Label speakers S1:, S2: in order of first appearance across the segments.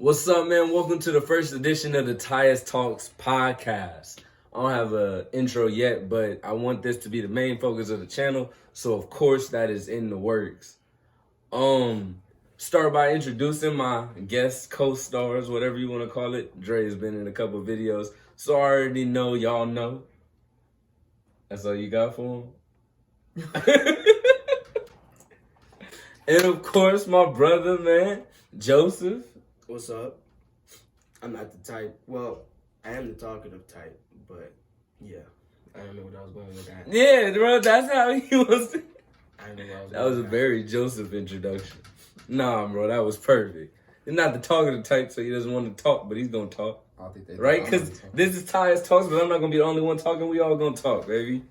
S1: What's up, man? Welcome to the first edition of the TyusTalks podcast. I don't have an intro yet, but I want this to be the main focus of the channel, so of course that is in the works. Start by introducing my guest co-stars, whatever you want to call it. Dre's been in a couple videos, so I already know y'all know. That's all you got for him? And of course, my brother, man, Joseph.
S2: What's up? I'm not the type. Well, I am the talkative type, but yeah, I don't know what I was going with that.
S1: Yeah, bro, that's how he was.
S2: I don't know what I was
S1: That was a very Joseph introduction. Nah, bro, that was perfect. He's not the talkative type, so he doesn't want to talk, but he's gonna talk.
S3: I don't think they
S1: Right? Because this is Tyus Talks, but I'm not gonna be the only one talking. We all gonna talk, baby.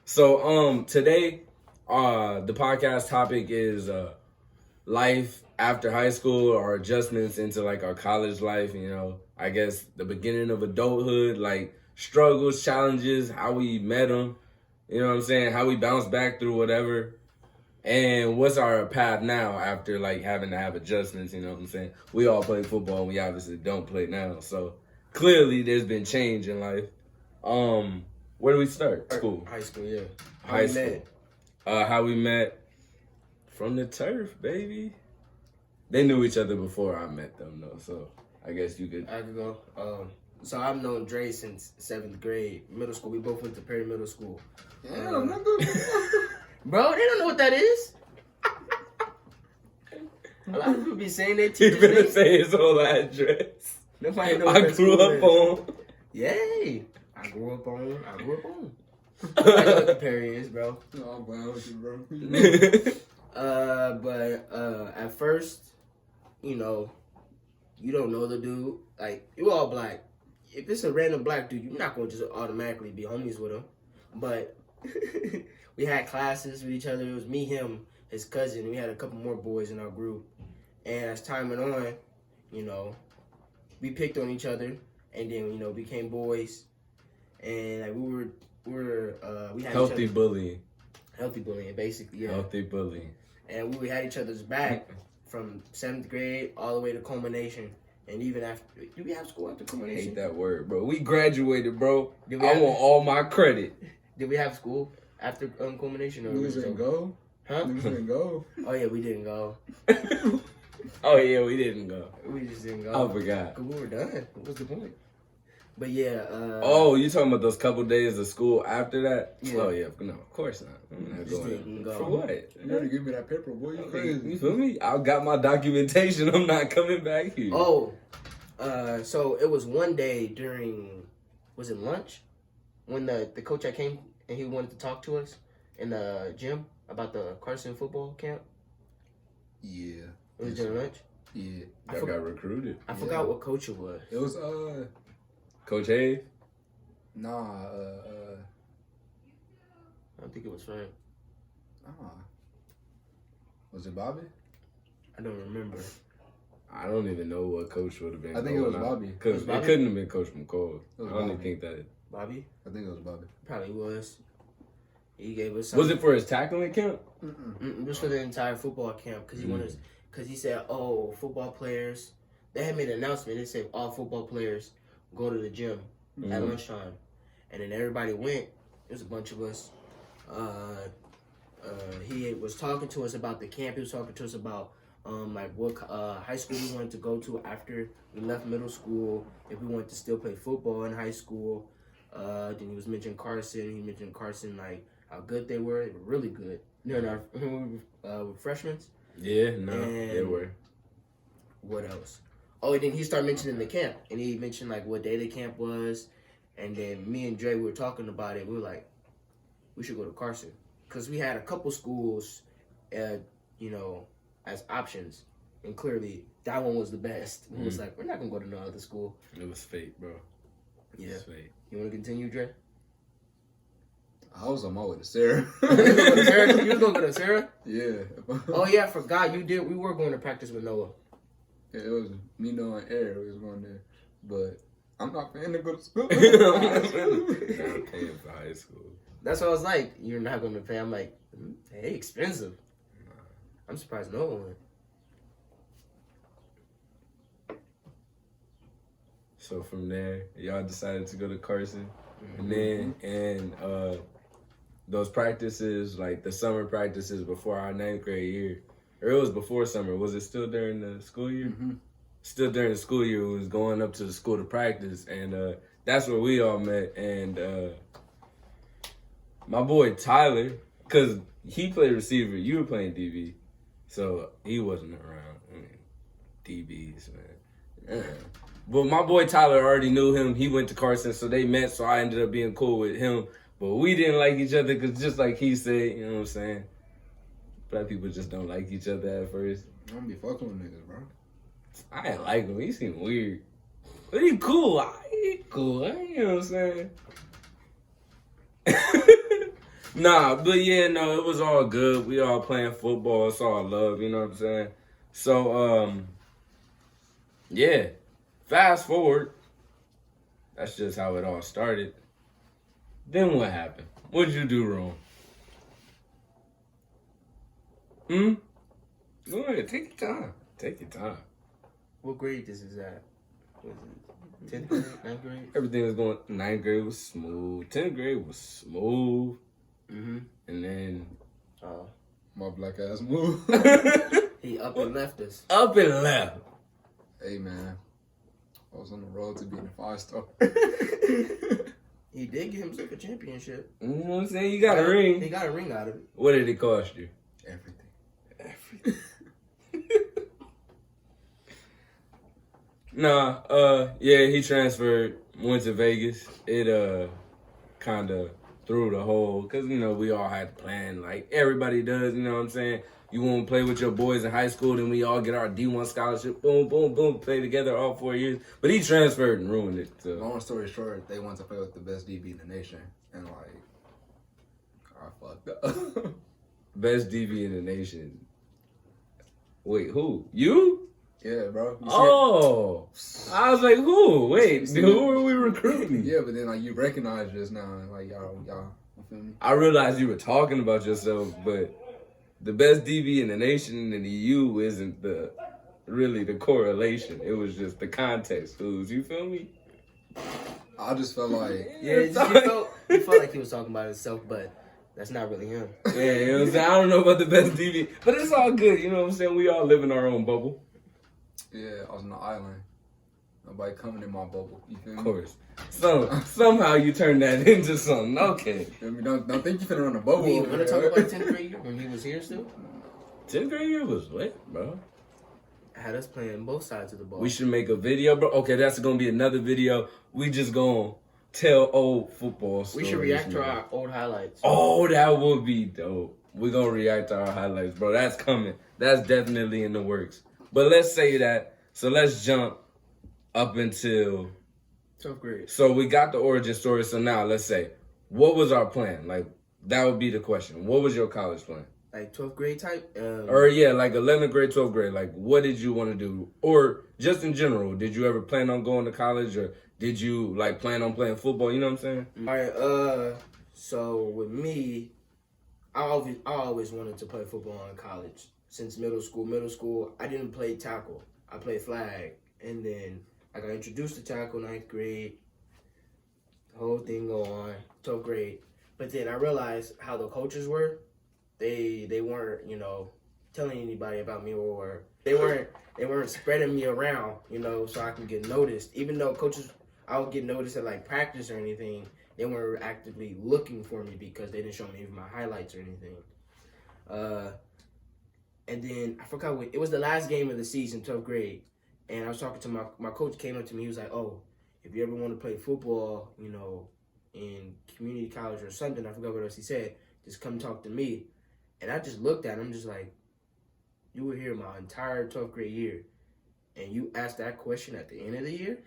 S1: So, today, the podcast topic is life after high school, or adjustments into like our college life. You know, I guess the beginning of adulthood, like struggles, challenges, how we met them. You know what I'm saying? How we bounce back through whatever. And what's our path now after like having to have adjustments, you know what I'm saying? We all play football and we obviously don't play now. So clearly there's been change in life. Where do we start? School.
S2: High school, yeah.
S1: High school. How we met from the turf, baby. They knew each other before I met them though, so I guess you could.
S2: I could go. So I've known Dre since 7th grade. Middle school, we both went to Perry Middle School. Bro, they don't know what that is. A lot of people be saying they
S1: He's
S2: teachers.
S1: gonna say his whole address.
S2: Nobody knows
S1: I
S2: what that
S1: grew
S2: school
S1: up
S2: is.
S1: on.
S2: Yay! I grew up on. I know what the Perry is, bro.
S3: No, I'm playing with you, bro.
S2: But at first, you know, you don't know the dude. Like, you all black. If it's a random black dude, you're not going to just automatically be homies with him. But we had classes with each other. It was me, him, his cousin. We had a couple more boys in our group. And as time went on, you know, we picked on each other. And then, you know, became boys. And like, we had
S1: Healthy
S2: each other,
S1: bullying.
S2: healthy bullying, basically, yeah.
S1: Healthy bullying.
S2: And we had each other's back from 7th grade all the way to culmination. And even after, do we have school after
S1: I
S2: culmination?
S1: hate that word, bro. We graduated, bro.
S2: Did we
S1: I
S2: have-
S1: want all my credit.
S2: Did we have school after culmination? Or
S3: Niggas didn't go.
S2: Huh?
S3: Niggas didn't go.
S2: Oh yeah, we didn't go.
S1: Oh yeah, we didn't go.
S2: We just didn't go.
S1: I forgot.
S2: 'Cause we were done. What was the point? But yeah.
S1: Oh, you talking about those couple days of school after that?
S2: Yeah.
S1: Oh yeah, no, of course not. I'm not
S2: Just
S1: going
S2: didn't go.
S1: for what?
S3: You gotta give me that paper, boy. You
S1: You
S3: crazy.
S1: feel me? I got my documentation. I'm not coming back here.
S2: Oh, so it was one day during, was it lunch, when the coach that came and he wanted to talk to us in the gym about the Carson football camp.
S3: Yeah.
S2: It was during lunch.
S3: Yeah.
S1: I got recruited.
S2: I forgot what coach it was.
S3: It was
S1: Coach Hayes.
S3: nah
S2: I don't think it was Frank.
S3: was it Bobby?
S2: I don't remember.
S1: I don't even know what coach would have been.
S3: I think it was Bobby.
S1: Because
S2: Was
S1: it
S2: Bobby?
S1: couldn't have been Coach McCall.
S3: It was
S1: I don't even
S3: Bobby.
S1: think that.
S2: Bobby?
S3: I think it was Bobby.
S2: Probably was. He gave us.
S1: Was it for his tackling camp?
S2: It was for the entire football camp because he wanted. Because he said, "Oh, football players." They had made an announcement. They said all football players go to the gym at lunchtime, and then everybody went. There's a bunch of us. He was talking to us about the camp. He was talking to us about like what high school we wanted to go to after we left middle school. If we wanted to still play football in high school. Then he was mentioning Carson. He mentioned Carson, like how good they were. They were really good. During our freshmen.
S1: Yeah, no,
S2: And-
S1: they were.
S2: What else? Oh, and then he started mentioning the camp, and he mentioned like what day the camp was, and then me and Dre we were talking about it. We were like, we should go to Carson because we had a couple schools, you know, as options, and clearly that one was the best. We was like, we're not gonna go to no other school.
S1: It was fate, bro. It
S2: Yeah.
S1: was fate.
S2: You want to continue, Dre?
S3: I was on my way to Sarah.
S2: You was gonna go to Sarah? You was gonna go to Sarah?
S3: Yeah.
S2: Oh yeah, I forgot you did. We were going to practice with Noah.
S3: Yeah, it was me, Noah, and Air. We was going there, but I'm not paying to go to school.
S1: Not paying for high school.
S2: That's what I was like. You're not going to pay. I'm like, hey, expensive. I'm surprised no one went.
S1: So from there, y'all decided to go to Carson.
S2: Mm-hmm.
S1: And then, those practices, like the summer practices before our 9th grade year, or it was before summer. Was it still during the school year?
S3: Mm-hmm.
S1: Still during the school year, we was going up to the school to practice, and that's where we all met. And my boy Tyler, because he played receiver, you were playing DB, so he wasn't around. I mean, DBs, man. But my boy Tyler already knew him. He went to Carson, so they met, so I ended up being cool with him. But we didn't like each other because just like he said, you know what I'm saying? Black people just don't like each other at first.
S3: I don't be fucking with niggas, bro.
S1: I didn't like him. He seemed weird. But he cool. He cool. You know what I'm saying? Nah, but yeah, no, it was all good. We all playing football. It's all love, you know what I'm saying? So, yeah. Fast forward. That's just how it all started. Then what happened? What'd you do wrong? Go ahead, take your time. Take your time.
S2: What grade this is at? Was it 10th grade, 9th grade?
S1: Everything was going. 9th grade was smooth. 10th grade was smooth.
S2: Mm-hmm.
S1: And then
S3: My black ass move.
S2: he up and left us.
S1: Up and left.
S3: Hey, man. I was on the road to being a 5-star.
S2: He did get himself a championship.
S1: You know what I'm saying? You got a ring.
S2: He got a ring out of it.
S1: What did it cost you?
S3: Everything.
S1: Yeah, he transferred, went to Vegas. It kind of threw the whole, because, you know, we all had to plan like everybody does, you know what I'm saying? You want to play with your boys in high school, then we all get our D1 scholarship, boom, boom, boom, play together all 4 years. But he transferred and ruined it. So.
S3: Long story short, they wanted to play with the best DB in the nation. And, like, I fucked up.
S1: Best DB in the nation. Wait, who? You?
S3: Yeah, bro.
S1: Oh, I was like, who? Wait, who were we recruiting?
S3: Yeah, but then, like, you recognize just now, like, y'all, you feel me?
S1: I realized you were talking about yourself, but the best DB in the nation and the U isn't really the correlation. It was just the context clues. You feel me?
S3: I just felt like...
S2: Yeah, you felt like he was talking about himself, but that's not really him.
S1: Yeah, you know what I'm saying? I don't know about the best DB, but it's all good. You know what I'm saying? We all live in our own bubble.
S3: Yeah, I was on the island. Nobody coming in my bubble. You feel me?
S1: Of course. So somehow you turned that into something. Okay.
S3: Feel me? Don't think you finna run a bubble.
S2: You
S3: over
S2: want to
S3: there.
S2: talk about 10th grade year when he was here still?
S1: 10th grade year was lit, bro.
S2: Had us playing both sides of the ball.
S1: We should make a video, bro. Okay, that's gonna be another video. We just gonna tell old football stories.
S2: We should react to
S1: man.
S2: our old highlights.
S1: Oh, that would be dope. We're gonna react to our highlights, bro. That's coming. That's definitely in the works. But let's say that. So let's jump up until
S2: 12th grade.
S1: So we got the origin story. So now let's say, what was our plan? Like, that would be the question. What was your college plan?
S2: Like 12th grade type?
S1: Or yeah, like 11th grade, 12th grade. Like, what did you want to do? Or just in general, did you ever plan on going to college? Or did you like plan on playing football? You know what I'm saying?
S2: All right. So with me, I always wanted to play football in college since middle school. Middle school, I didn't play tackle. I played flag, and then I got introduced to tackle 9th grade. The whole thing go on 12th grade, but then I realized how the coaches were. They weren't, you know, telling anybody about me, or they weren't spreading me around, you know, so I can get noticed. Even though coaches, I would get noticed at like practice or anything, they weren't actively looking for me because they didn't show me even my highlights or anything. And then I forgot it was the last game of the season, 12th grade, and I was talking to my coach. Came up to me, he was like, "Oh, if you ever want to play football, you know, in community college or something," I forgot what else he said. Just come talk to me. And I just looked at him, just like, you were here my entire 12th grade year, and you asked that question at the end of the year?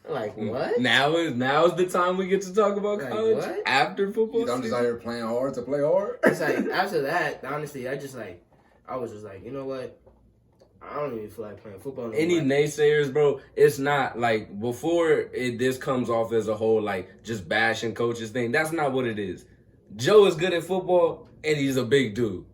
S2: Like, what?
S1: Now is the time we get to talk about
S2: Like,
S1: college
S2: what?
S1: after football.
S3: I'm just out here playing hard to play hard.
S2: It's like, after that, honestly, I was just like, you know what? I don't even feel like playing football anymore.
S1: Any naysayers, bro, it's not like before this comes off as a whole like just bashing coaches thing. That's not what it is. Joe is good at football and he's a big dude.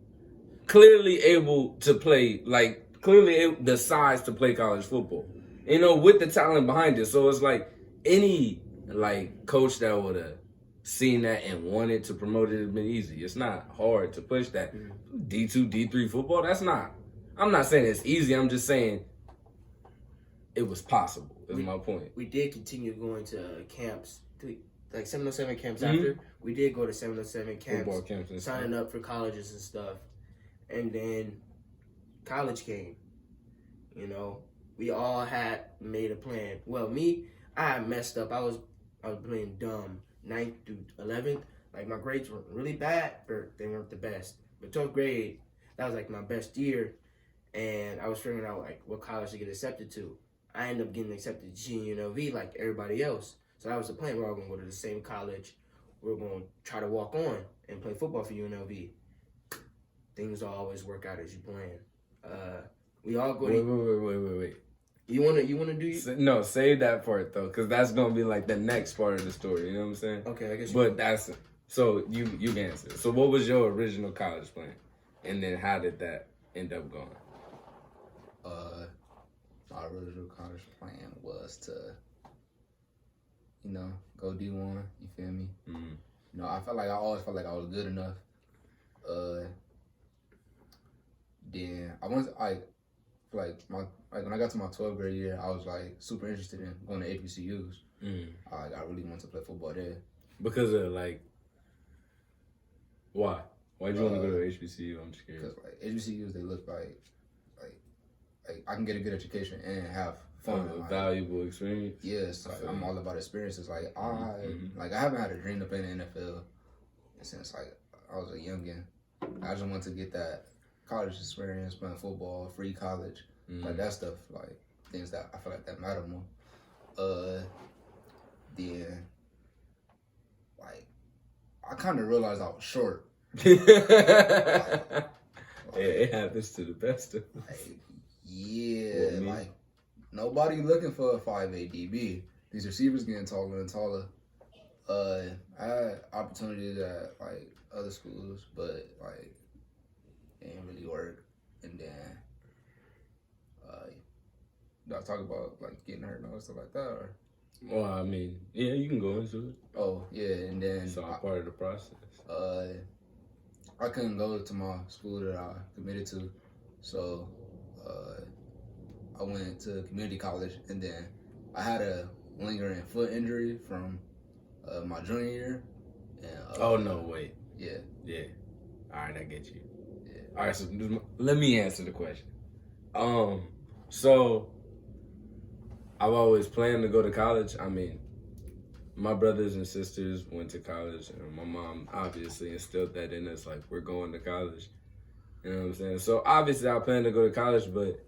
S1: Clearly able to play, the size to play college football. you know, with the talent behind it. So it's like any like coach that would have seen that and wanted to promote it has been easy. It's not hard to push that. D2, D3 football, that's not. I'm not saying it's easy. I'm just saying it was possible. Is my point.
S2: We did continue going to camps, like 707 camps after. We did go to 707 camps,
S1: Football camps and
S2: signing up for colleges and stuff. And then college came. You know, we all had made a plan. Well, me, I had messed up. I was playing dumb. 9th through 11th. Like, my grades weren't really bad, but they weren't the best. But 12th grade, that was like my best year. And I was figuring out like what college to get accepted to. I ended up getting accepted to UNLV like everybody else. So that was the plan. We're all going to go to the same college. We're going to try to walk on and play football for UNLV. Things don't always work out as you plan. We all go to...
S1: Wait.
S2: You wanna do...
S1: No, save that part, though, because that's going to be like the next part of the story. You know what I'm saying?
S2: Okay, I guess
S1: But that's... So you can answer. So what was your original college plan? And then how did that end up going?
S3: My original college plan was to, you know, go D1. You feel me?
S1: Mm-hmm.
S3: You know, I always felt like I was good enough. Then I wanted to, when I got to my 12th grade year, I was like super interested in going to HBCUs. I really wanted to play football there.
S1: Because of like, why? Why did you want to go to HBCU? I'm just curious.
S3: Because like HBCUs, they look like I can get a good education and have fun.
S1: A valuable experience.
S3: Yes, like, I'm all about experiences. Like I haven't had a dream to play in the NFL since like I was a youngin. I just want to get that college experience, playing football, free college, like that stuff, like things that I feel like that matter more. Then like I kind of realized I was short.
S1: It happens to the best of us.
S3: Yeah, like nobody looking for a 5'8" DB. These receivers getting taller and taller. I had opportunities at like other schools, but like it didn't really work. And then did I talk about like getting hurt and all stuff like that? Or?
S1: Well, I mean, yeah, you can go into it.
S3: Oh yeah, and then
S1: it's all part of the process.
S3: I couldn't go to my school that I committed to, so I went to community college, and then I had a lingering foot injury from my junior year. And,
S1: oh no, wait.
S3: Yeah.
S1: All right, I get you.
S3: Yeah.
S1: All right, so let me answer the question. So I've always planned to go to college. I mean, my brothers and sisters went to college, and my mom obviously instilled that in us, like, we're going to college. You know what I'm saying? So obviously I plan to go to college, but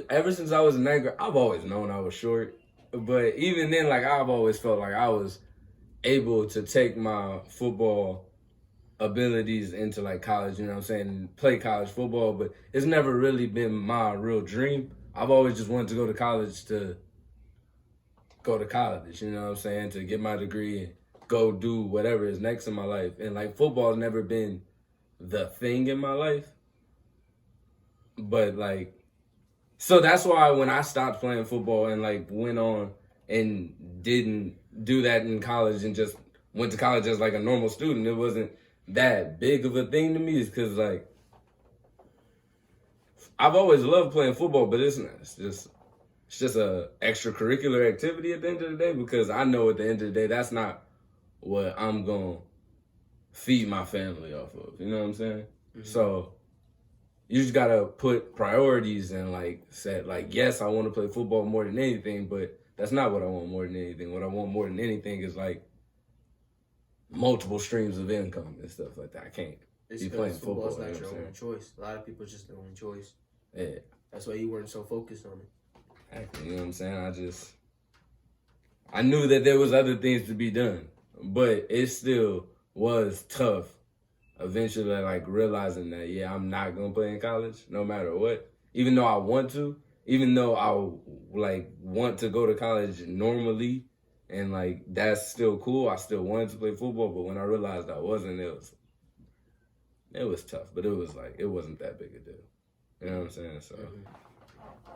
S1: ever since I was in 9th grade, I've always known I was short. But even then, like, I've always felt like I was able to take my football abilities into like college, you know what I'm saying, and play college football, but it's never really been my real dream. I've always just wanted to go to college, you know what I'm saying, to get my degree and go do whatever is next in my life. And like football's never been the thing in my life. But like, so that's why when I stopped playing football and like went on and didn't do that in college and just went to college as like a normal student, it wasn't that big of a thing to me. Is because like I've always loved playing football, but it's just a extracurricular activity at the end of the day, because I know at the end of the day that's not what I'm gonna feed my family off of. You know what I'm saying? Mm-hmm. So you just gotta put priorities and like set like, yes, I want to play football more than anything, but that's not what I want more than anything. What I want more than anything is like multiple streams of income and stuff like that. I can't be playing football.
S2: Football's not your only choice. A lot of people just their only choice.
S1: Yeah.
S2: That's why you weren't so focused on it.
S1: Exactly. You know what I'm saying? I knew that there was other things to be done, but it still was tough eventually, like realizing that, yeah, I'm not going to play in college no matter what. Even though I want to, even though I like want to go to college normally, and like that's still cool. I still wanted to play football, but when I realized I wasn't, it was tough. But it was like, it wasn't that big a deal. You know what I'm saying? So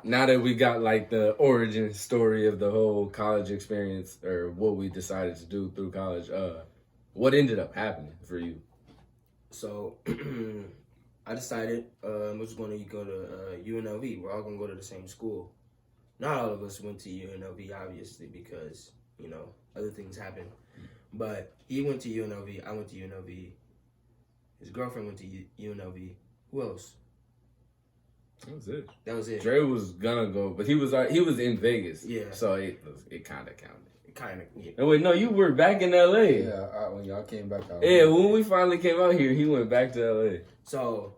S1: now that we got like the origin story of the whole college experience or what we decided to do through college, what ended up happening for you?
S2: So I decided I was going to go to UNLV. We're all going to go to the same school. Not all of us went to UNLV, obviously, because, you know, other things happened. But he went to UNLV. I went to UNLV. His girlfriend went to UNLV. Who else? That was it.
S1: Dre was gonna go, but he was in Vegas.
S2: Yeah.
S1: So it kind of counted.
S2: Yeah.
S1: No, wait, no, you were back in LA.
S3: Yeah, when y'all came back out.
S1: Yeah, when we finally came out here, he went back to LA.
S2: So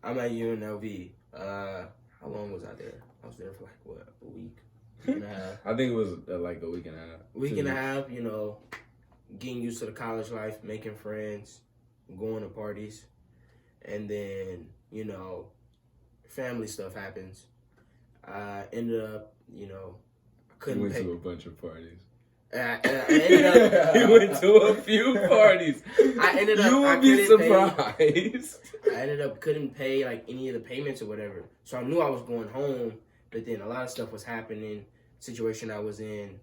S2: I'm at UNLV. How long was I there? I was there for like what, a week and a half.
S1: I think it was like a week and a half.
S2: Week and a half, you know, getting used to the college life, making friends, going to parties, and then, you know, family stuff happens. I ended up, you know, I couldn't
S1: He went
S2: pay.
S1: to a bunch of parties.
S2: I ended up.
S1: He went to a few parties.
S2: I ended up.
S1: You would be surprised.
S2: I ended up couldn't pay like any of the payments or whatever. So I knew I was going home, but then a lot of stuff was happening. Situation I was in,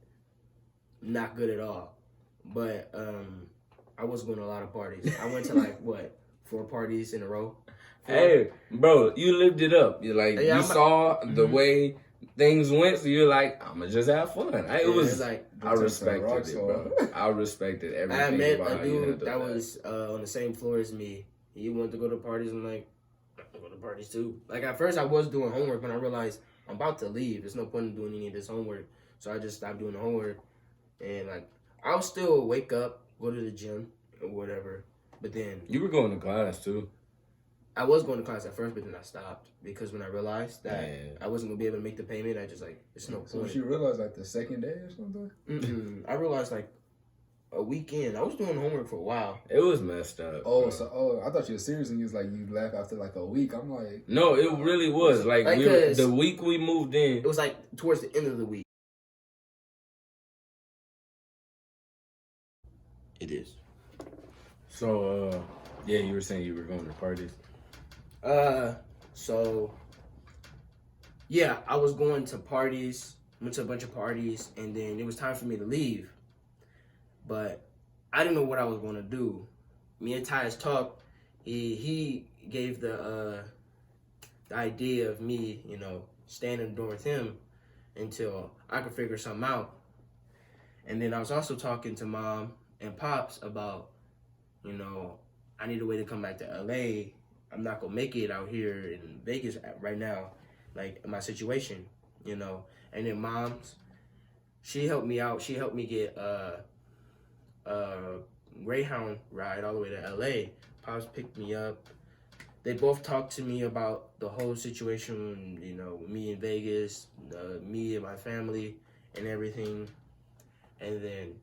S2: not good at all. But I was going to a lot of parties. I went to like 4 parties in a row. 4.
S1: Hey, bro, you lived it up. You like
S2: Yeah,
S1: you saw the way things went, so you're like, I'ma just have fun. It was like I respected it, bro. I respected everything.
S2: I met
S1: about
S2: a
S1: how you
S2: dude
S1: handled
S2: that was on the same floor as me. He wanted to go to parties. I'm like, I can go to parties too. Like at first I was doing homework, but I realized I'm about to leave. There's no point in doing any of this homework. So I just stopped doing the homework. And like I'll still wake up, go to the gym or whatever. But then
S1: you were going to class too.
S2: I was going to class at first, but then I stopped because when I realized that
S1: Yeah.
S2: I wasn't gonna be able to make the payment, I just like it's no
S3: So
S2: point.
S3: you realized like the second day or something?
S2: I realized like a weekend. I was doing homework for a while.
S1: It was messed up.
S3: Oh,
S1: bro.
S3: so I thought you were serious and you was like you left after like a week. I'm like,
S1: No, it really was. Like the week we moved in.
S2: It was like towards the end of the week. It is.
S1: So yeah, you were saying you were going to parties.
S2: So yeah, I was going to parties, went to a bunch of parties, and then it was time for me to leave. But I didn't know what I was going to do. Me and Tyus talked. He gave the idea of me, you know, staying in the door with him until I could figure something out. And then I was also talking to Mom and Pops about, you know, I need a way to come back to LA. I'm not gonna make it out here in Vegas right now, like my situation, you know. And then Mom's, she helped me out. She helped me get a Greyhound ride all the way to LA. Pops picked me up. They both talked to me about the whole situation, you know, me in Vegas, me and my family and everything. And then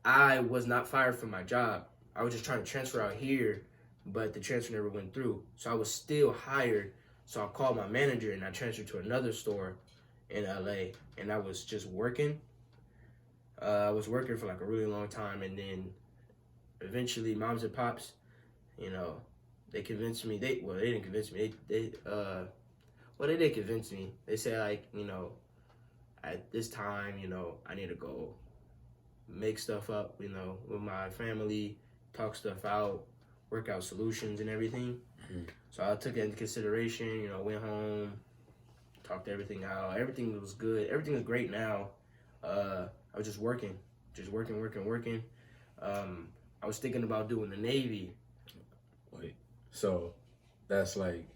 S2: I was not fired from my job. I was just trying to transfer out here, but the transfer never went through. So I was still hired. So I called my manager and I transferred to another store in LA. And I was just working. I was working for like a really long time. And then eventually Moms and Pops, you know, they convinced me. They didn't convince me. They did convince me. They said like, you know, at this time, you know, I need to go make stuff up, you know, with my family, talk stuff out, work out solutions and everything. Mm-hmm. So I took that into consideration, you know, went home, talked everything out. Everything was good. Everything is great now. I was just working. I was thinking about doing the Navy.
S1: Wait, so that's like,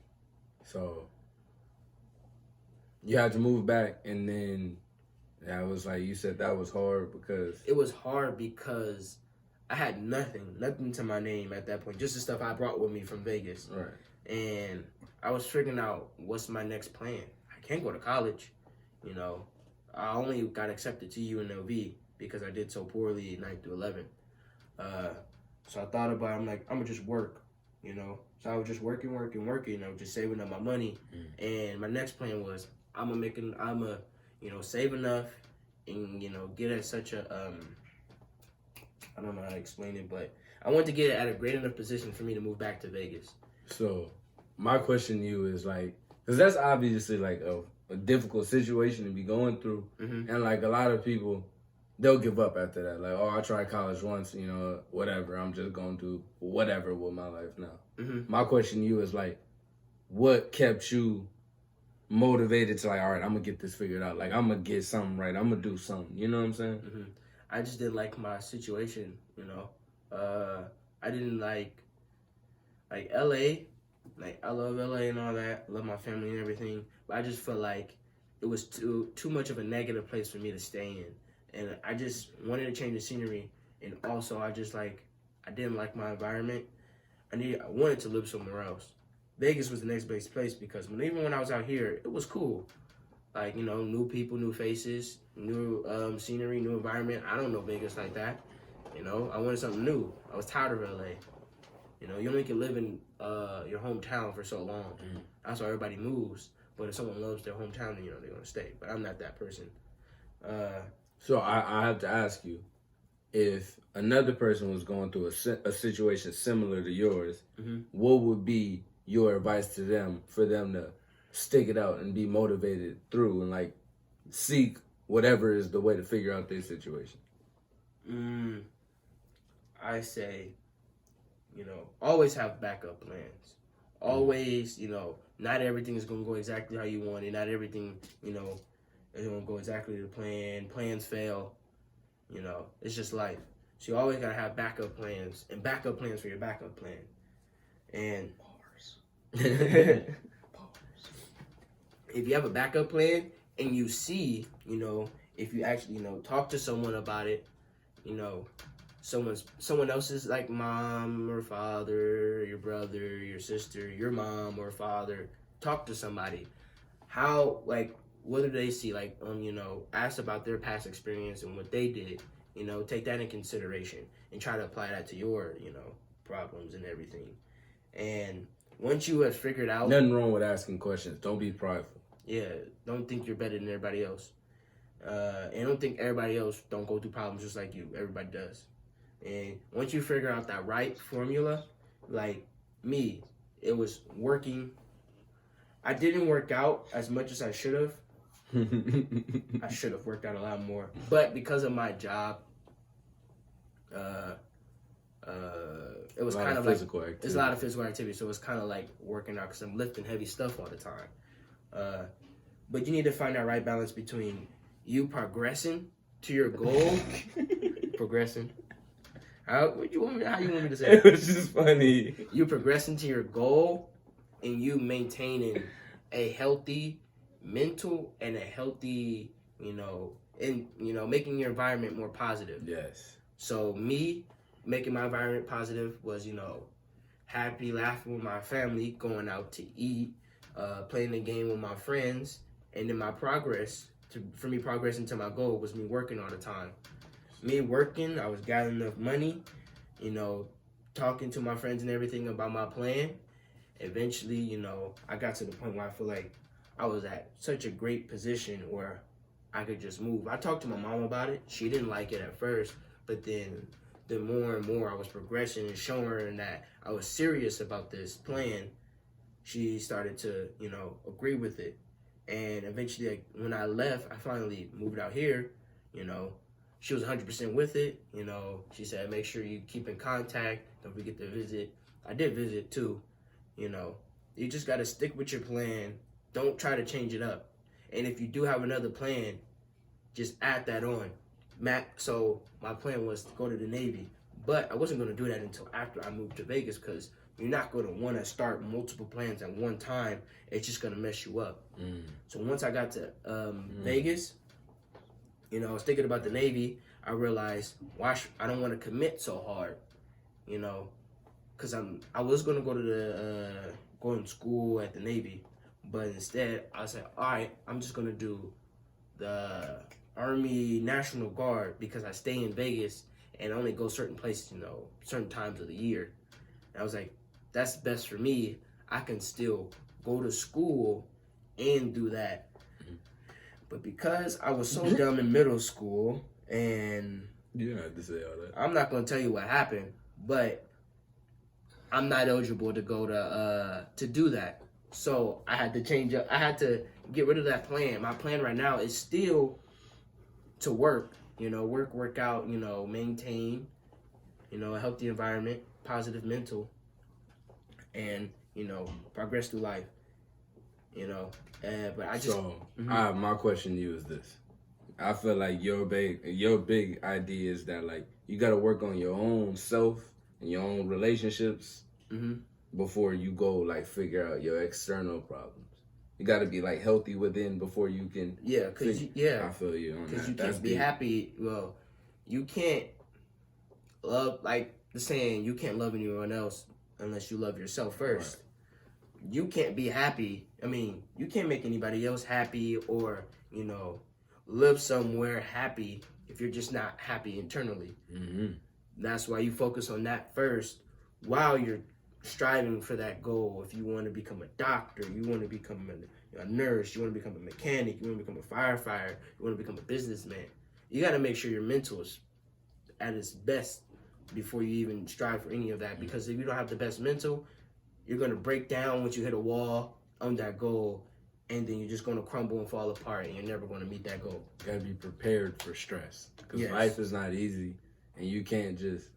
S1: so you had to move back, and then that was like, you said that was hard because...
S2: It was hard because I had nothing to my name at that point, just the stuff I brought with me from Vegas.
S1: Right.
S2: And I was figuring out what's my next plan. I can't go to college, you know. I only got accepted to UNLV because I did so poorly 9th through 11th. So I thought about it, I'm like, I'm gonna just work, you know. So I was just working. I was just saving up my money. And my next plan was I'm gonna, you know, save enough and, you know, get at such a, I don't know how to explain it, but I wanted to get it at a great enough position for me to move back to Vegas.
S1: So my question to you is like, because that's obviously like a a difficult situation to be going through.
S2: Mm-hmm.
S1: And like a lot of people, they'll give up after that. Like, oh, I tried college once, you know, whatever. I'm just going to do whatever with my life now.
S2: Mm-hmm.
S1: My question to you is like, what kept you motivated to like, all right, I'm going to get this figured out. Like, I'm going to get something right. I'm going to do something. You know what I'm saying?
S2: Mm-hmm. I just didn't like my situation, you know. I didn't like LA. Like, I love LA and all that. Love my family and everything. But I just felt like it was too much of a negative place for me to stay in. And I just wanted to change the scenery. And also, I didn't like my environment. I wanted to live somewhere else. Vegas was the next best place because even when I was out here, it was cool. Like, you know, new people, new faces, new scenery, new environment. I don't know Vegas like that. You know, I wanted something new. I was tired of LA. You know, you only can live in your hometown for so long. Mm. That's why everybody moves. But if someone loves their hometown, then, you know, they're going to stay. But I'm not that person.
S1: So I have to ask you, if another person was going through a situation similar to yours, mm-hmm. what would be your advice to them for them to stick it out and be motivated through and like seek whatever is the way to figure out their situation?
S2: I say, you know, always have backup plans. Always, you know, not everything is going to go exactly how you want it. Not everything, you know, is going to go exactly to plan. Plans fail. You know, it's just life. So you always got to have backup plans and backup plans for your backup plan. And if you have a backup plan and you see, you know, if you actually, you know, talk to someone about it, you know, someone else's like mom or father, your brother, your sister, your mom or father, talk to somebody. How, like, what do they see? Like, you know, ask about their past experience and what they did. You know, take that in consideration and try to apply that to your, you know, problems and everything. And once you have figured out...
S1: Nothing wrong with asking questions. Don't be prideful.
S2: Yeah, don't think you're better than everybody else. And don't think everybody else don't go through problems just like you. Everybody does. And once you figure out that right formula, like me, it was working. I didn't work out as much as I should have. I should have worked out a lot more. But because of my job, it was kind of like it's a lot of physical activity. So it's kind of like working out because I'm lifting heavy stuff all the time. But you need to find that right balance between you progressing to your goal, progressing. How you want me to say it?
S1: It's just funny.
S2: You progressing to your goal, and you maintaining a healthy mental and a healthy, you know, and you know, making your environment more positive.
S1: Yes.
S2: So me making my environment positive was, you know, happy, laughing with my family, going out to eat, playing the game with my friends, and then my progress for me progressing to my goal was me working all the time. Me working, I was gathering enough money, you know, talking to my friends and everything about my plan. Eventually, you know, I got to the point where I feel like I was at such a great position where I could just move. I talked to my mom about it. She didn't like it at first, but then the more and more I was progressing and showing her that I was serious about this plan, she started to, you know, agree with it. And eventually, like, when I left, I finally moved out here, you know. She was 100% with it, you know. She said, make sure you keep in contact. Don't forget to visit. I did visit, too, you know. You just got to stick with your plan. Don't try to change it up. And if you do have another plan, just add that on. So my plan was to go to the Navy. But I wasn't going to do that until after I moved to Vegas because you're not going to want to start multiple plans at one time. It's just going to mess you up. So once I got to Vegas, you know, I was thinking about the Navy. I realized, I don't want to commit so hard, you know, because I was going to go to go to school at the Navy. But instead, I said, all right, I'm just going to do the Army National Guard because I stay in Vegas and only go certain places, you know, certain times of the year. And I was like, that's best for me. I can still go to school and do that. But because I was so dumb in middle school, and
S1: you don't have to say all that.
S2: I'm not going to tell you what happened, but I'm not eligible to go to do that. So I had to change up. I had to get rid of that plan. My plan right now is still to work, work out, maintain, a healthy environment, positive mental, and, progress through life, but I just...
S1: So, my question to you is this. I feel like your big idea is that, like, you got to work on your own self and your own relationships before you go, like, figure out your external problems. You got to be, like, healthy within before you can...
S2: Yeah, because
S1: I feel you on that.
S2: Because you can't be happy. Well, you can't love, like the saying, you can't love anyone else unless you love yourself first. Right. You can't be happy. I mean, you can't make anybody else happy or, live somewhere happy if you're just not happy internally. That's why you focus on that first while you're striving for that goal. If you want to become a doctor, you want to become a nurse, you want to become a mechanic, you want to become a firefighter, you want to become a businessman, you got to make sure your mental is at its best before you even strive for any of that. Because if you don't have the best mental, you're going to break down once you hit a wall on that goal, and then you're just going to crumble and fall apart, and you're never going to meet that goal.
S1: You got to be prepared for stress, because life is not easy, and you can't just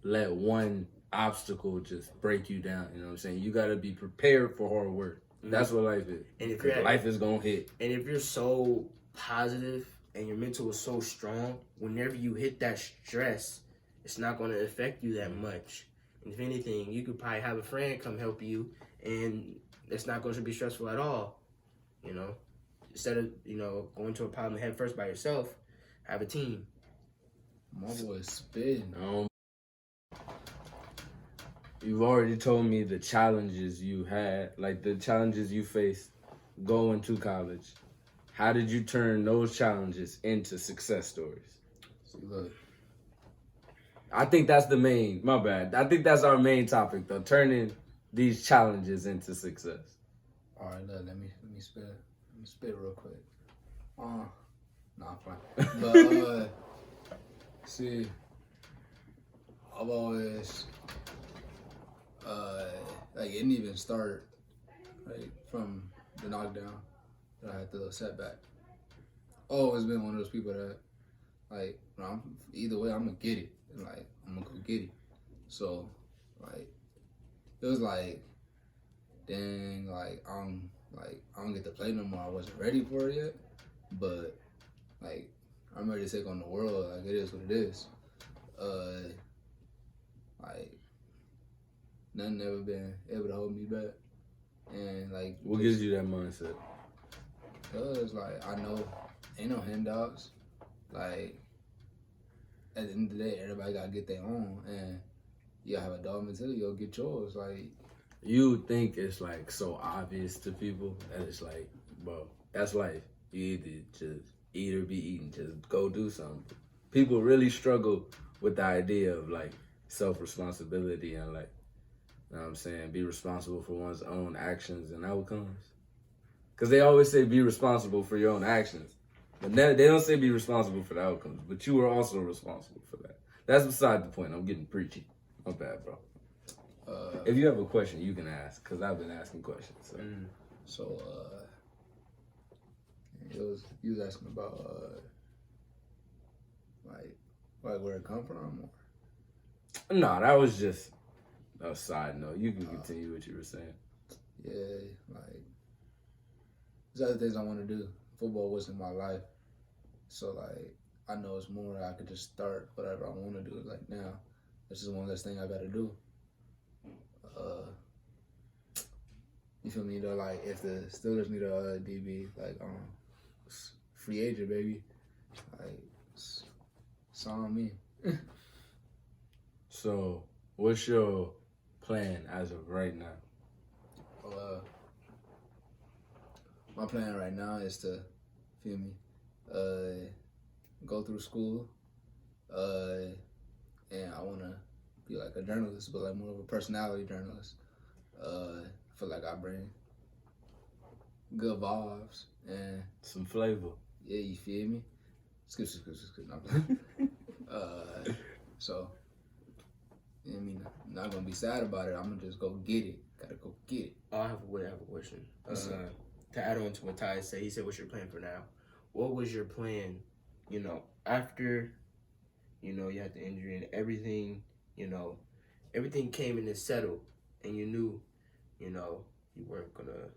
S1: let one obstacle just break you down. You know what I'm saying? You got to be prepared for hard work. That's what life is. And if life is going to hit.
S2: And if you're so positive and your mental is so strong, whenever you hit that stress, it's not going to affect you that much. And if anything, you could probably have a friend come help you, and it's not going to be stressful at all. Instead of, going to a problem head first by yourself, have a team.
S3: My boy's spitting.
S1: You've already told me the challenges you had, like the challenges you faced going to college. How did you turn those challenges into success stories?
S3: See, look.
S1: I think that's I think that's our main topic, though, turning these challenges into success.
S3: All right, look, let me spit real quick. Nah, I'm fine. But see, I've always it didn't even start from the knockdown that I had the setback. Always been one of those people that either way I'm gonna get it, and I'm gonna go get it. So it was dang, I don't get to play no more. I wasn't ready for it yet, but I'm ready to take on the world. It is what it is. Nothing ever been able to hold me back. And
S1: what gives you that mindset?
S3: Cause I know ain't no handouts. At the end of the day, everybody gotta get their own, and you gotta have a dog mentality. You'll get yours.
S1: You think it's so obvious to people that it's bro, that's life. You either just eat or be eaten. Just go do something. People really struggle with the idea of self-responsibility and you know what I'm saying, be responsible for one's own actions and outcomes. Because they always say be responsible for your own actions. But they don't say be responsible for the outcomes. But you are also responsible for that. That's beside the point. I'm getting preachy. My bad, bro. If you have a question, you can ask, because I've been asking questions.
S3: So, you was asking about, where it come from? Or?
S1: No, that was just a side note. You can continue what you were saying.
S3: Yeah, there's other things I want to do. Football wasn't my life. So, I know it's more I could just start whatever I want to do. Now, this is one less thing I got to do. You feel me though? If the Steelers need a DB, free agent, baby. It's on me.
S1: So, what's your plan as of right now?
S3: My plan right now is to, feel me, go through school, and I want to be a journalist, but more of a personality journalist. I feel like I bring good vibes and
S1: some flavor.
S3: Yeah, you feel me? Skip. No, so I mean, I'm not gonna be sad about it. I'm gonna just go get it. Gotta go get it.
S2: I have a question. To add on to what Ty said, he said, "What's your plan for now?" What was your plan? After, you had the injury and everything. Everything came in and settled, and you knew, you weren't gonna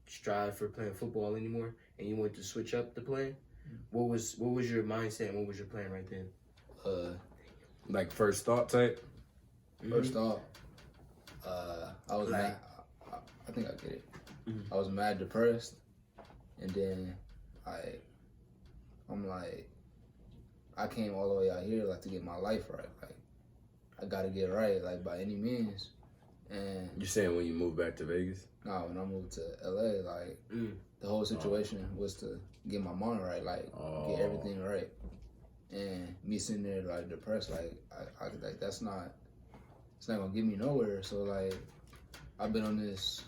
S2: strive for playing football anymore, and you wanted to switch up the plan. What was your mindset and what was your plan right then?
S1: Like first thought type.
S3: First off, I was mad. I think I get it. I was mad depressed, and then I'm like, I came all the way out here like to get my life right. Like, I gotta get right, like by any means. And
S1: You saying when you moved back to Vegas?
S3: nah, when I moved to LA, like the whole situation was to get my mind right, like get everything right. And me sitting there like depressed, like I like it's not gonna get me nowhere. So like I've been on this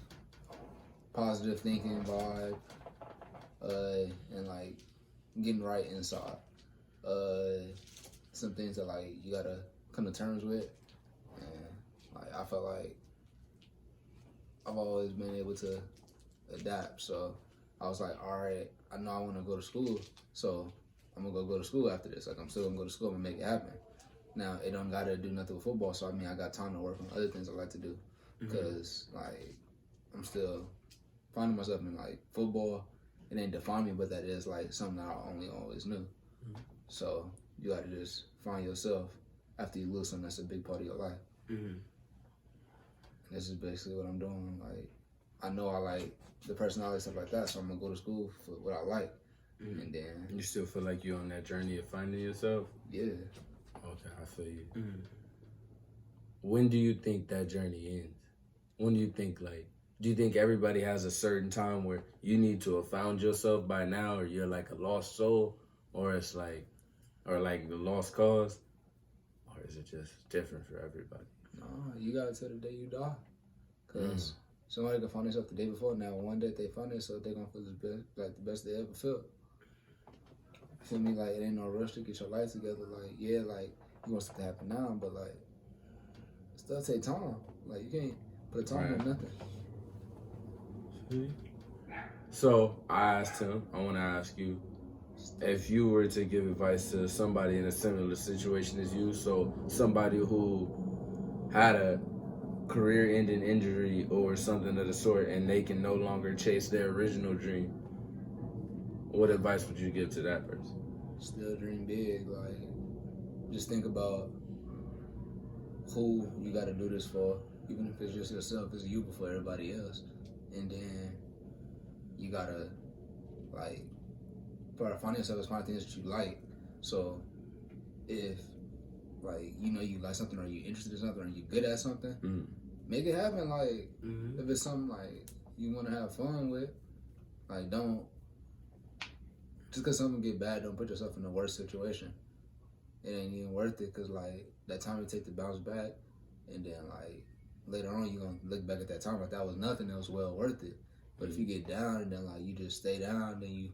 S3: positive thinking vibe, and like getting right inside. Some things that like you gotta come to terms with, and like I felt like I've always been able to adapt. So I was like, all right, I know I want to go to school, so I'm gonna go to school after this. Like I'm still gonna go to school and make it happen. Now it don't gotta do nothing with football, so I mean I got time to work on other things I like to do, because like I'm still finding myself in like football. It ain't define me, but that is like something that I only always knew. So you gotta just find yourself after you lose something that's a big part of your life. And this is basically what I'm doing. Like I know I like the personality stuff like that, so I'm gonna go to school for what I like. And then
S1: You still feel like you're on that journey of finding yourself?
S3: yeah.
S1: Okay, I feel you. When do you think that journey ends? When do you think do you think everybody has a certain time where you need to have found yourself by now, or you're like a lost soul, or it's like, or like the lost cause, or is it just different for everybody?
S3: No, you got it till the day you die. Cause somebody can find themselves the day before. Now one day they find themselves, they gonna feel the best they ever felt. Feel me? Like it ain't no rush to get your life together. Like yeah, like you want something to happen now, but like it still take time. Like you can't put a time on nothing.
S1: So I asked him, I want to ask you, if you were to give advice to somebody in a similar situation as you, so somebody who had a career-ending injury or something of the sort, and they can no longer chase their original dream, what advice would you give to that person?
S3: Still dream big. Like just think about who you got to do this for. Even if it's just yourself, it's you before everybody else. And then you gotta like find yourself as find things that you like. So if like you like something, or you're interested in something, or you're good at something, make it happen. Like if it's something like you want to have fun with, like don't just because something get bad, don't put yourself in the worst situation. It ain't even worth it, because like that time it take to bounce back, and then like later on you're gonna look back at that time like that was nothing, that was well worth it. But if you get down and then like you just stay down, then you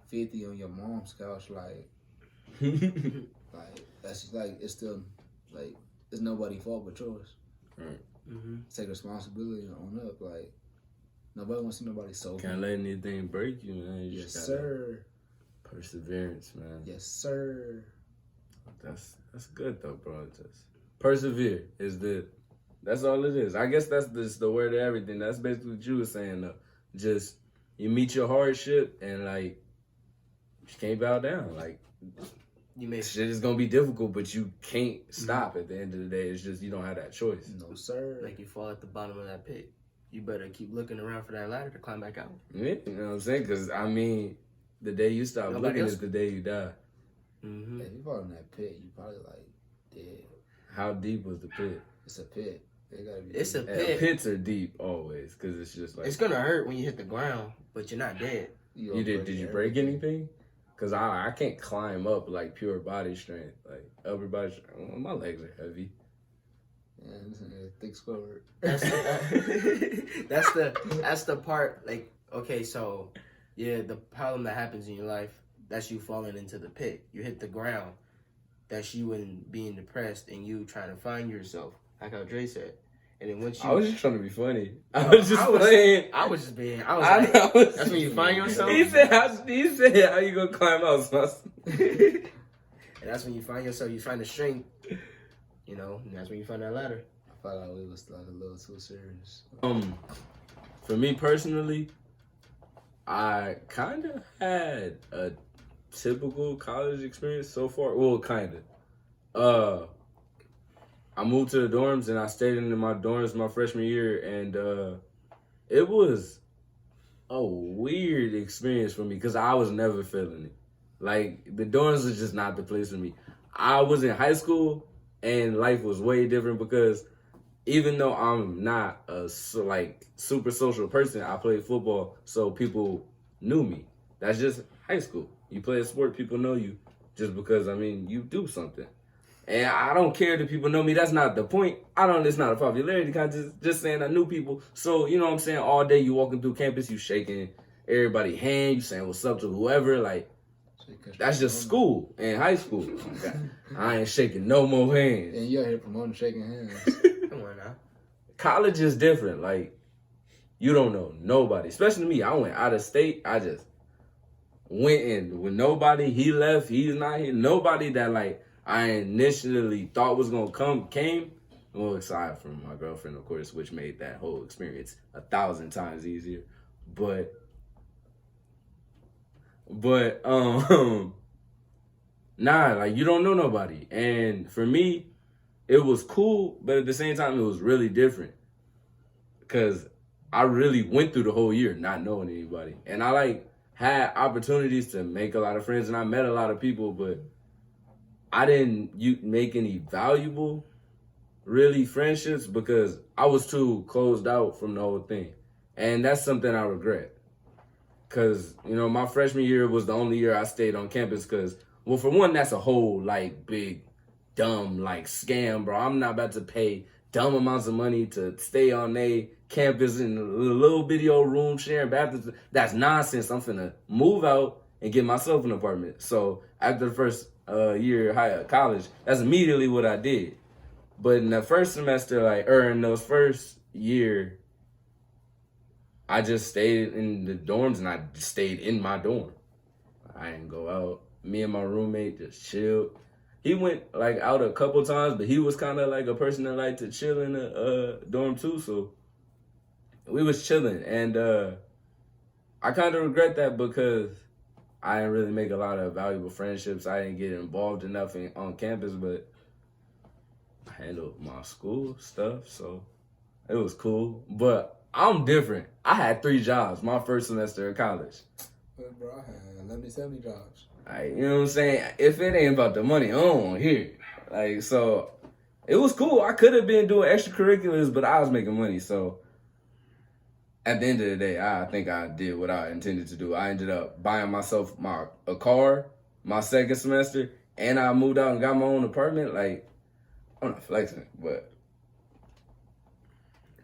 S3: 50 on your mom's couch, like like that's just, like it's still like it's nobody's fault but yours.
S1: Right.
S3: Take responsibility and own up. Like nobody wants to see nobody so.
S1: Can't let anything break you, man. You
S3: Yes,
S1: just
S3: sir.
S1: Perseverance, man.
S3: Yes, sir.
S1: That's good though, bro. Just persevere that's all it is. I guess that's just the word of everything. That's basically what you were saying though. Just you meet your hardship and like you can't bow down. Like shit is gonna be difficult, but you can't stop at the end of the day. It's just you don't have that choice.
S3: No, sir.
S2: Like you fall at the bottom of that pit, you better keep looking around for that ladder to climb back out.
S1: Yeah, you know what I'm saying? Because I mean, the day you stop looking is the day you die.
S3: If you fall in that pit, you probably like dead.
S1: How deep was the pit?
S3: It's a pit. It gotta be.
S2: It's
S3: deep.
S2: a pit.
S1: Pits are deep always, because it's just like
S2: it's gonna hurt when you hit the ground, but you're not dead.
S1: Did you break anything? Because I can't climb up like pure body strength, like upper body strength. My legs are heavy.
S3: Yeah, this is a thick squirt.
S2: That's the part. Like okay, so yeah, the problem that happens in your life, that's you falling into the pit. You hit the ground. that's you and being depressed and you trying to find yourself, like how Dre said. And then once you,
S1: I was just trying to be funny. I was just playing.
S2: I was just being. I was like, that's when you find yourself.
S1: He said, how you gonna climb out?
S2: And that's when you find yourself. You find the strength. You know, and that's when you find that ladder.
S3: I felt like we was like a little too serious.
S1: For me personally, I kind of had a typical college experience so far. Well, kind of. I moved to the dorms and I stayed in my dorms my freshman year, and it was a weird experience for me because I was never feeling it. Like, the dorms was just not the place for me. I was in high school and life was way different because even though I'm not a super social person, I played football, so people knew me. That's just high school. You play a sport, people know you just because, you do something. And I don't care that people know me. That's not the point. It's not a popularity contest. Just saying I knew people. So, you know what I'm saying? All day you walking through campus, you shaking everybody's hand, you saying what's up to whoever. Like, that's just school and high school. I ain't shaking no more hands.
S3: And you out here promoting shaking hands.
S2: Come on now.
S1: College is different. Like, you don't know nobody. Especially me. I went out of state. I just went in with nobody. He left. He's not here. Nobody that, like, I initially thought was going to came. Well, aside from my girlfriend, of course, which made that whole experience 1,000 times easier. But nah, like, you don't know nobody. And for me, it was cool, but at the same time, it was really different. Because I really went through the whole year not knowing anybody. And I, like, had opportunities to make a lot of friends, and I met a lot of people, but I didn't make any valuable, really, friendships because I was too closed out from the whole thing. And that's something I regret. Because, my freshman year was the only year I stayed on campus because, well, for one, that's a whole, like, big, dumb, like, scam, bro. I'm not about to pay dumb amounts of money to stay on a campus in a little bitty old room sharing bathrooms. That's nonsense. I'm finna move out and get myself an apartment. So after the first year of college, that's immediately what I did. But in the first semester, in those first year, I just stayed in the dorms and I just stayed in my dorm. I didn't go out. Me and my roommate just chilled. He went out a couple times, but he was kind of like a person that liked to chill in the dorm too. So we was chilling, and I kind of regret that because I didn't really make a lot of valuable friendships. I didn't get involved enough on campus, but I handled my school stuff, so it was cool. But I'm different. I had 3 jobs my first semester of college.
S3: But bro, I had 11, 70 jobs.
S1: You know what I'm saying? If it ain't about the money, I don't want to hear it. So it was cool. I could have been doing extracurriculars, but I was making money. So at the end of the day, I think I did what I intended to do. I ended up buying myself a car my second semester, and I moved out and got my own apartment. Like, I'm not flexing, but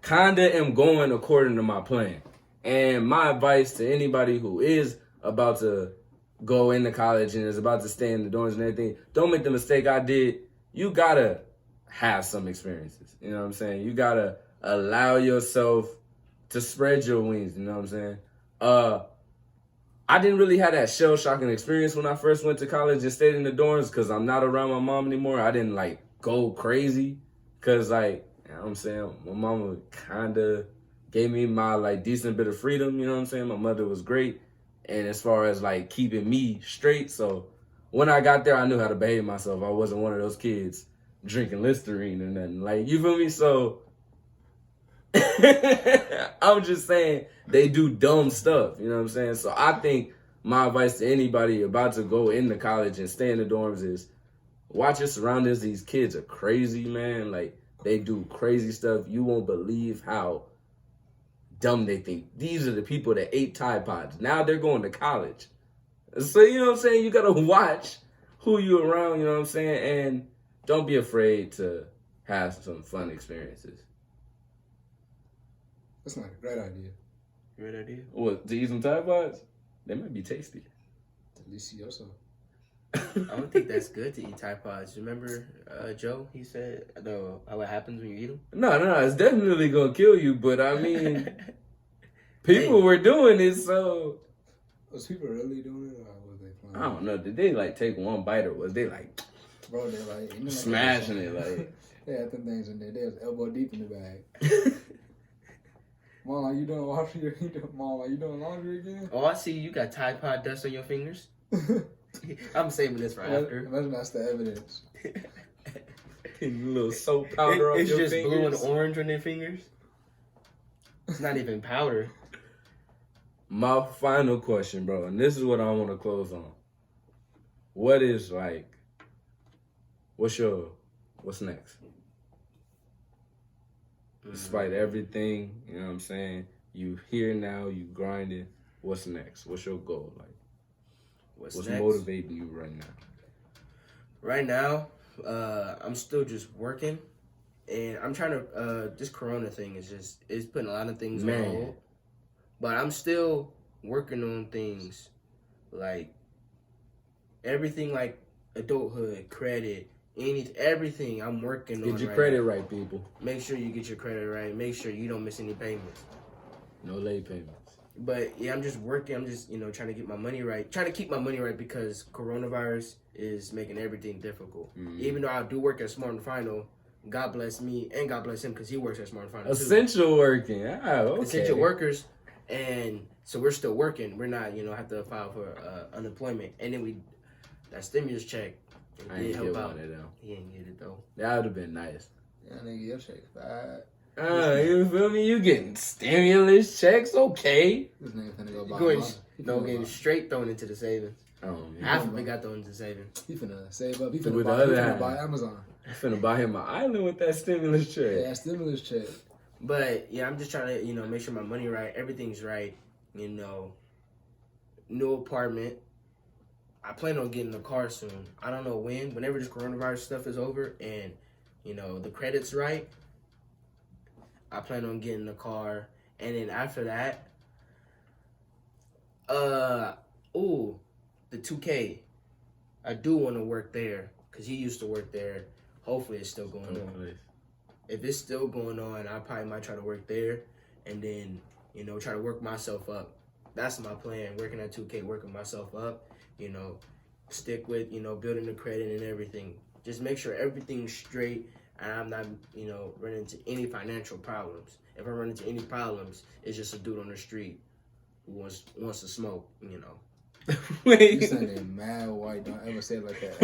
S1: kinda am going according to my plan. And my advice to anybody who is about to go into college and is about to stay in the dorms and everything, don't make the mistake I did. You gotta have some experiences. You know what I'm saying? You gotta allow yourself to spread your wings. You know what I'm saying? I didn't really have that shell-shocking experience when I first went to college and stayed in the dorms because I'm not around my mom anymore. I didn't go crazy because you know what I'm saying, my mama kind of gave me my decent bit of freedom. You know what I'm saying? My mother was great. And as far as keeping me straight. So when I got there, I knew how to behave myself. I wasn't one of those kids drinking Listerine or nothing. You feel me? So I'm just saying they do dumb stuff. You know what I'm saying? So I think my advice to anybody about to go into college and stay in the dorms is watch your surroundings. These kids are crazy, man. They do crazy stuff. You won't believe how dumb they think. These are the people that ate Tide Pods. Now they're going to college. So, you know what I'm saying? You got to watch who you around, you know what I'm saying? And don't be afraid to have some fun experiences.
S3: That's not a great idea.
S2: Great idea.
S1: What, to eat some Tide Pods? They might be tasty.
S3: Delicioso.
S2: I don't think that's good to eat Tide Pods. Remember, Joe? He said how it happens when you eat them.
S1: No, it's definitely gonna kill you. But I mean, people were doing it, so
S3: was people really doing it, or was they playing?
S1: I don't know. Did they like take one bite, or was they like,
S3: bro? They like
S1: smashing it like?
S3: They had them things in there. They was elbow deep in the bag. Mom, are you doing laundry? Mom, are you doing laundry again?
S2: Oh, I see you got Tide Pod dust on your fingers. I'm saving this for after.
S3: Imagine that's the evidence.
S1: Getting a little soap powder on
S2: It's
S1: your
S2: just
S1: fingers.
S2: blue and orange on their fingers. It's not even powder.
S1: My final question, bro, and this is what I want to close on. What is like? What's next? Despite everything, you know what I'm saying? You here now, you grinding. What's next? What's your goal? Like, what's
S2: next?
S1: motivating you right now?
S2: Right now, I'm still just working, and I'm trying to. This Corona thing is putting a lot of things on hold. But I'm still working on things, like everything, like adulthood, credit. Everything I'm working on.
S1: Get your credit right, people.
S2: Make sure you get your credit right. Make sure you don't miss any payments.
S1: No late payments.
S2: But yeah, I'm just working. I'm just trying to get my money right. Trying to keep my money right because coronavirus is making everything difficult. Mm-hmm. Even though I do work at Smart and Final, God bless me and God bless him because he works at Smart and Final
S1: Essential
S2: too.
S1: Working. Okay.
S2: Essential workers, and so we're still working. We're not have to file for unemployment, and then that stimulus check.
S1: I ain't get one of them.
S2: He ain't get it though.
S1: That would have been nice.
S3: Yeah, nigga, your check's bad.
S1: You feel me? You getting stimulus checks? Okay.
S3: This nigga finna go buy
S2: getting straight thrown into the savings.
S1: Oh, man.
S2: Half of it got thrown into savings.
S3: He finna save up. He
S1: With
S3: finna buy Amazon.
S1: He finna buy him an island with that stimulus check.
S3: Yeah, stimulus check.
S2: But yeah, I'm just trying to make sure my money right, everything's right. New apartment. I plan on getting a car soon. I don't know when. Whenever this coronavirus stuff is over and the credit's right, I plan on getting a car. And then after that, the 2K. I do want to work there because he used to work there. Hopefully it's still going on. If it's still going on, I probably might try to work there and then, try to work myself up. That's my plan, working at 2K, working myself up, stick with, building the credit and everything. Just make sure everything's straight and I'm not, running into any financial problems. If I run into any problems, it's just a dude on the street who wants to smoke,
S1: Wait.
S3: You sounding mad white. Don't ever say it like that.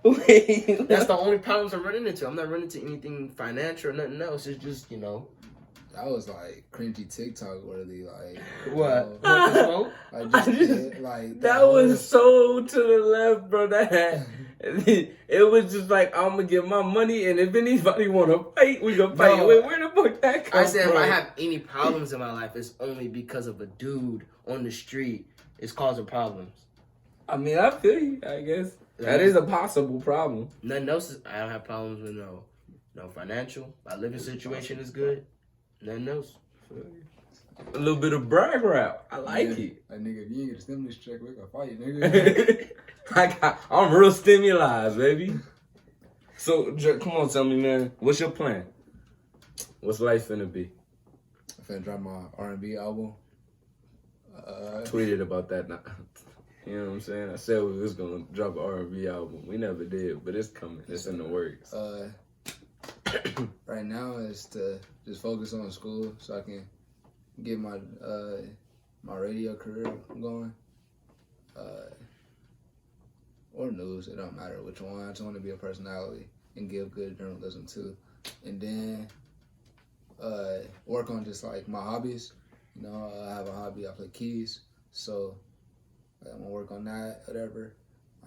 S1: Wait.
S2: That's the only problems I'm running into. I'm not running into anything financial or nothing else. It's just,
S3: That was like cringy TikTok worthy. Like
S2: what? Want to smoke?
S1: That was so to the left, bro. It was just like I'm gonna get my money, and if anybody want to fight, we gonna fight.
S2: No.
S1: Wait, where the fuck that come
S2: I said
S1: from?
S2: if I have any problems in my life, it's only because of a dude on the street. It's causing problems.
S1: I mean, I feel you. I guess that is a possible problem.
S2: Nothing else. I don't have problems with no financial. My living situation is good. Nothing else.
S1: A little bit of brag rap. I like it.
S3: Like, nigga, if you ain't get a stimulus check, we gonna fight, nigga.
S1: I'm real stimulized, baby. So, come on, tell me, man. What's your plan? What's life finna be?
S3: I'm finna drop my R&B album.
S1: Tweeted about that now. You know what I'm saying? I said we was gonna drop an R&B album. We never did, but it's coming. It's in the works.
S3: Right now is to just focus on school so I can get my my radio career going. Or news, it don't matter which one. I just want to be a personality and give good journalism too. And then work on just like my hobbies. I have a hobby, I play keys. So I'm gonna work on that, whatever.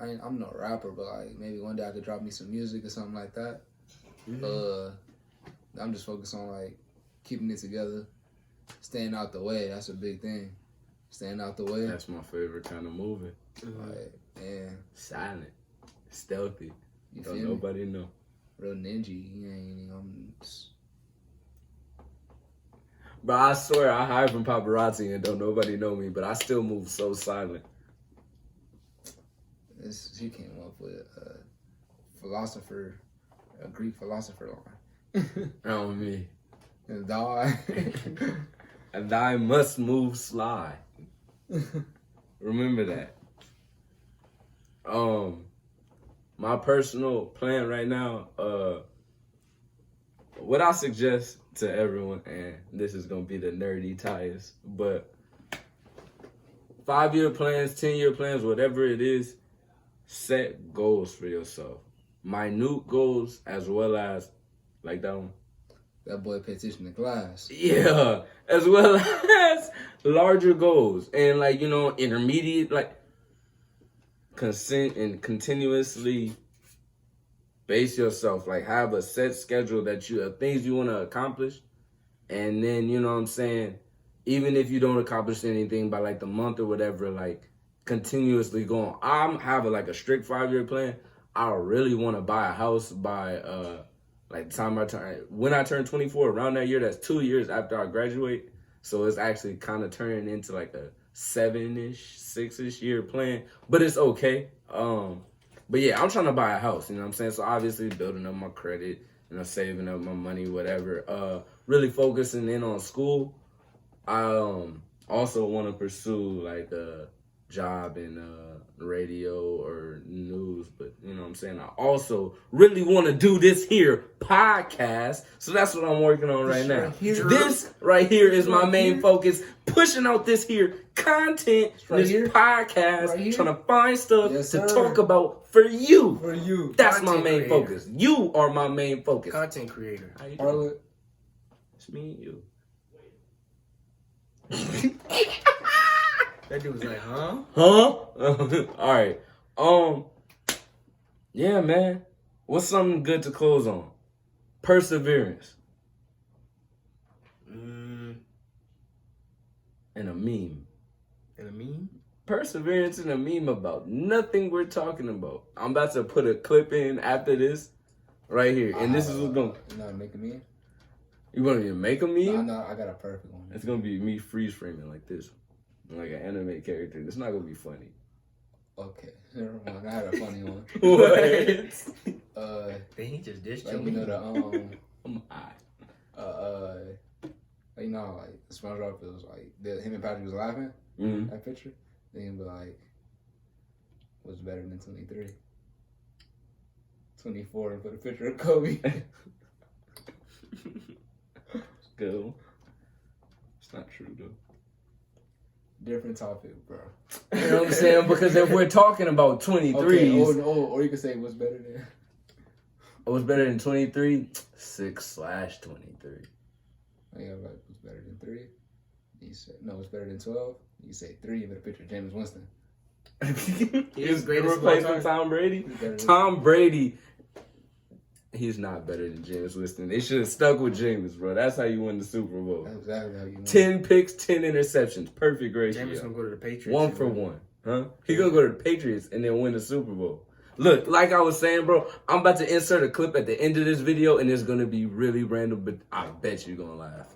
S3: I'm no rapper, but like maybe one day I could drop me some music or something like that. Mm-hmm. I'm just focused on like keeping it together, staying out the way. That's a big thing. Staying out the way.
S1: That's my favorite kind of movie.
S3: Like, man,
S1: silent, stealthy.
S3: You
S1: don't nobody know.
S3: Real ninja.
S1: Bro, I swear I hide from paparazzi and don't nobody know me, but I still move so silent.
S3: He came up with a Greek philosopher line.
S1: Oh me.
S3: And die.
S1: And thy must move sly. Remember that. My personal plan right now, what I suggest to everyone, and this is gonna be the nerdy Tyus, but 5-year plans, 10-year plans, whatever it is, set goals for yourself. Minute goals as well as, like that one.
S3: That boy paid attention to class.
S1: Yeah, as well as larger goals. And like, you know, intermediate, like, consent and continuously base yourself. Like, have a set schedule that you have things you want to accomplish. And then, you know what I'm saying, even if you don't accomplish anything by like the month or whatever, like continuously going. I'm having like a strict 5-year plan. I really want to buy a house by like the time when I turn 24, around that year. That's 2 years after I graduate. So it's actually kind of turning into like a 7-ish, 6-ish year plan. But it's okay. But yeah, I'm trying to buy a house, you know what I'm saying? So obviously building up my credit, you know, saving up my money, whatever. Really focusing in on school. I also want to pursue like a job in radio or news, but you know what I'm saying? I also really want to do this here podcast. So that's what I'm working on right now. This right here is my main focus, pushing out this here content, this podcast, trying to find stuff to talk about for you.
S3: For you.
S1: That's my main focus. You are my main focus.
S2: Content creator.
S1: How you doing? It's me and you.
S2: That dude was like, huh?
S1: All right. Yeah, man. What's something good to close on? Perseverance. And a meme.
S2: And a meme?
S1: Perseverance and a meme about nothing we're talking about. I'm about to put a clip in after this, right here, and this is what's going.
S3: You know, make a meme.
S1: You want me to make a meme?
S3: No, I got a perfect one.
S1: It's gonna be me freeze framing like this, like an anime character. It's not gonna be funny.
S3: Okay, never mind. I had a funny one.
S1: What?
S2: Then he just dissed
S3: like,
S2: you.
S3: you know the
S1: I'm high.
S3: like, you know how, like SpongeBob, it was like him and Patrick was laughing.
S1: Mm-hmm.
S3: That picture. Then he'd be like, "What's better than 23? 24 and put a picture of Kobe."
S1: Good. It's not true though.
S3: Different topic, bro.
S1: You know what I'm saying? Because if we're talking about 23s,
S3: okay, or you could say what's better than.
S1: What's better than 23? 6/23.
S3: I got like what's better than 3? You say no. What's better than 12? You say 3 and put a picture of James Winston.
S1: He's replacing Tom Brady. Tom Brady. He's not better than James Winston. They should have stuck with James, bro. That's how you win the Super Bowl.
S3: That's exactly how you win.
S1: 10 picks, 10 interceptions. Perfect ratio.
S2: James gonna go to the Patriots.
S1: 1 for 1. Huh? He gonna go to the Patriots and then win the Super Bowl. Look, like I was saying, bro, I'm about to insert a clip at the end of this video and it's gonna be really random, but I bet you're gonna laugh.